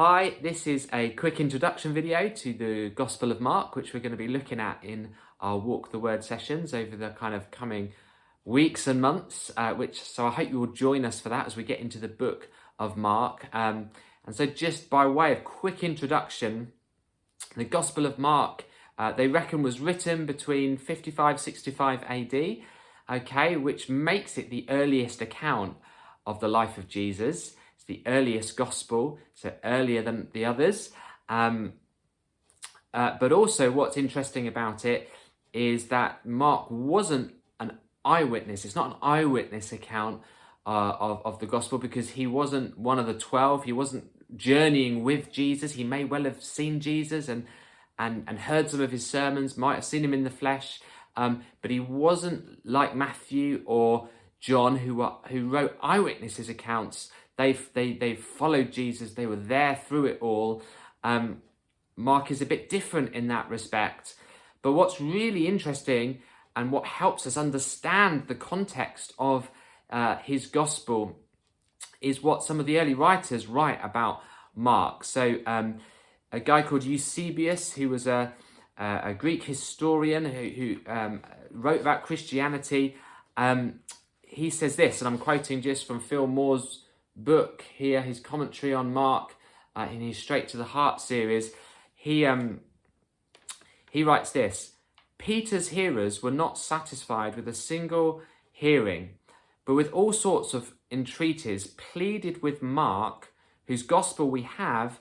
Hi, this is a quick introduction video to the Gospel of Mark, which we're going to be looking at in our Walk the Word sessions over the kind of coming weeks and months, so I hope you will join us for that as we get into the book of Mark. And so just by way of quick introduction, the Gospel of Mark, they reckon was written between 55-65 AD, okay, which makes it the earliest account of the life of Jesus. It's the earliest gospel, so earlier than the others. But also what's interesting about it is that Mark wasn't an eyewitness. It's not an eyewitness account of the gospel, because he wasn't one of the 12. He wasn't journeying with Jesus. He may well have seen Jesus and heard some of his sermons, might have seen him in the flesh, but he wasn't like Matthew or John, who wrote eyewitnesses accounts. They followed Jesus. They were there through it all. Mark is a bit different in that respect. But what's really interesting and what helps us understand the context of his gospel is what some of the early writers write about Mark. So a guy called Eusebius, who was a Greek historian who wrote about Christianity, he says this, and I'm quoting just from Phil Moore's book here, his commentary on Mark in his Straight to the Heart series. He writes this: Peter's hearers were not satisfied with a single hearing, but with all sorts of entreaties pleaded with Mark, whose gospel we have,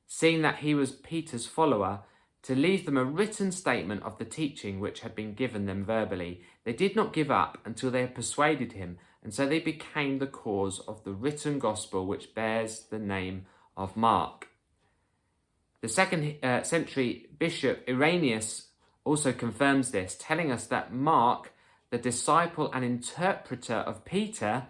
seeing that he was Peter's follower, to leave them a written statement of the teaching which had been given them verbally. They did not give up until they had persuaded him, and so they became the cause of the written gospel which bears the name of Mark. The second century bishop Irenaeus also confirms this, telling us that Mark, the disciple and interpreter of Peter,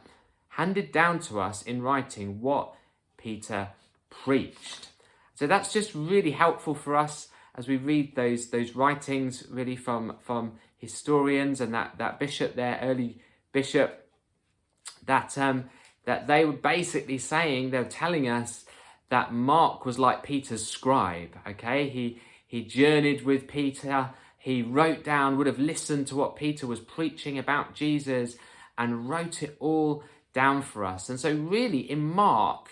handed down to us in writing what Peter preached. So that's just really helpful for us as we read those writings, really from historians and that bishop there, early bishop, that they were basically saying, they were telling us that Mark was like Peter's scribe. Okay, he journeyed with Peter. He wrote down, would have listened to what Peter was preaching about Jesus, and wrote it all down for us. And so really in Mark,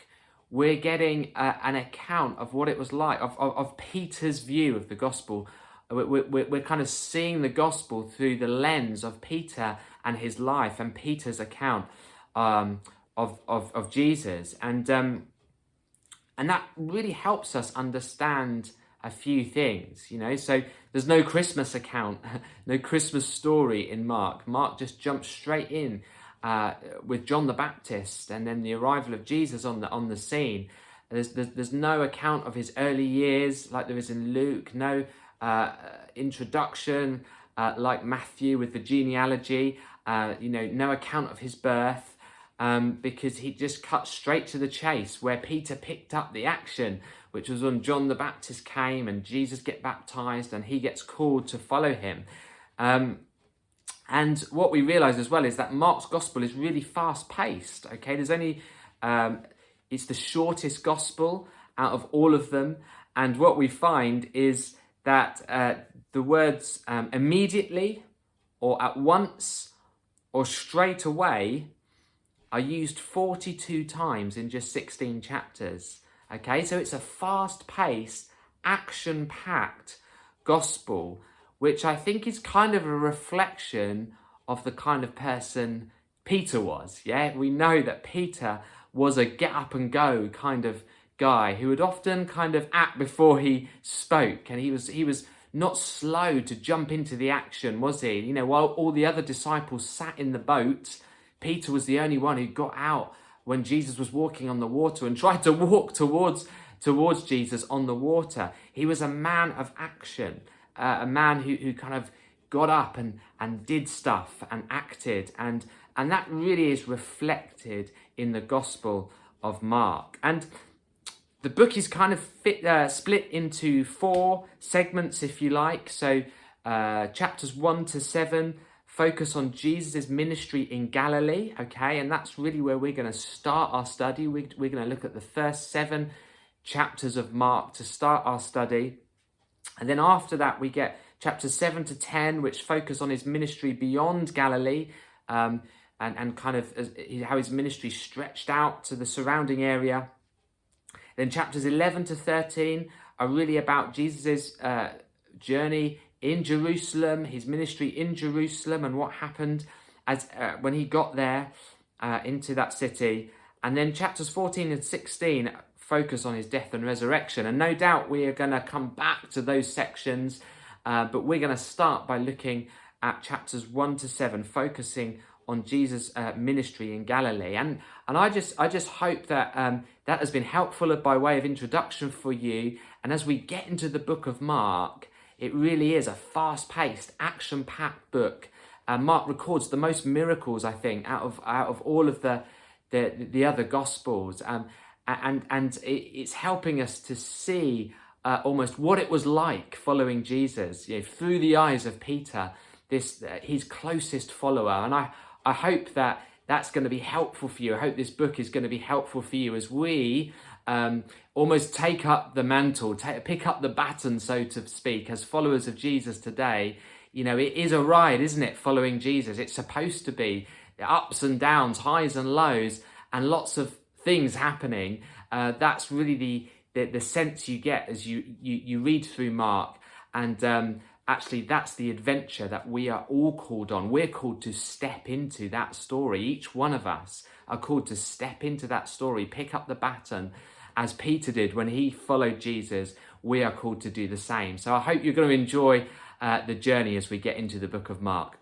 we're getting an account of what it was like, of Peter's view of the gospel. We're kind of seeing the gospel through the lens of Peter and his life and Peter's account of Jesus. And that really helps us understand a few things, you know. So there's no Christmas account, no Christmas story in Mark. Mark just jumps straight in with John the Baptist and then the arrival of Jesus on the scene. There's no account of his early years like there is in Luke. No introduction like Matthew with the genealogy. No account of his birth. Because he just cut straight to the chase, where Peter picked up the action, which was when John the Baptist came and Jesus gets baptized and he gets called to follow him. And what we realize as well is that Mark's gospel is really fast paced. Okay, there's only, it's the shortest gospel out of all of them. And what we find is that the words immediately or at once or straight away are used 42 times in just 16 chapters. Okay, so it's a fast-paced, action-packed gospel, which I think is kind of a reflection of the kind of person Peter was. Yeah, we know that Peter was a get-up-and-go kind of guy who would often kind of act before he spoke, and he was not slow to jump into the action, was he? You know, while all the other disciples sat in the boat, Peter was the only one who got out when Jesus was walking on the water and tried to walk towards Jesus on the water. He was a man of action, a man who kind of got up and did stuff and acted. And that really is reflected in the Gospel of Mark. And the book is kind of split into 4 segments, if you like. So chapters 1 to 7 focus on Jesus' ministry in Galilee, okay? And that's really where we're going to start our study. We're going to look at the first 7 chapters of Mark to start our study. And then after that, we get chapters 7 to 10, which focus on his ministry beyond Galilee, and kind of how his ministry stretched out to the surrounding area. Then chapters 11 to 13 are really about Jesus' journey in Jerusalem, his ministry in Jerusalem, and what happened as when he got there into that city. And then chapters 14 and 16 focus on his death and resurrection. And no doubt we are going to come back to those sections, but we're going to start by looking at chapters 1 to 7, focusing on Jesus' ministry in Galilee. And I just hope that that has been helpful by way of introduction for you. And as we get into the book of Mark, it really is a fast-paced, action-packed book. Mark records the most miracles, I think, out of all of the other Gospels. And it's helping us to see almost what it was like following Jesus, through the eyes of Peter, his closest follower. And I hope that that's going to be helpful for you. I hope this book is going to be helpful for you as we almost take up the mantle, pick up the baton, so to speak, as followers of Jesus today. It is a ride, isn't it, following Jesus? It's supposed to be ups and downs, highs and lows, and lots of things happening. That's really the sense you get as you read through Mark. And actually, that's the adventure that we are all called on. We're called to step into that story. Each one of us are called to step into that story, pick up the baton. As Peter did when he followed Jesus, we are called to do the same. So I hope you're going to enjoy the journey as we get into the book of Mark.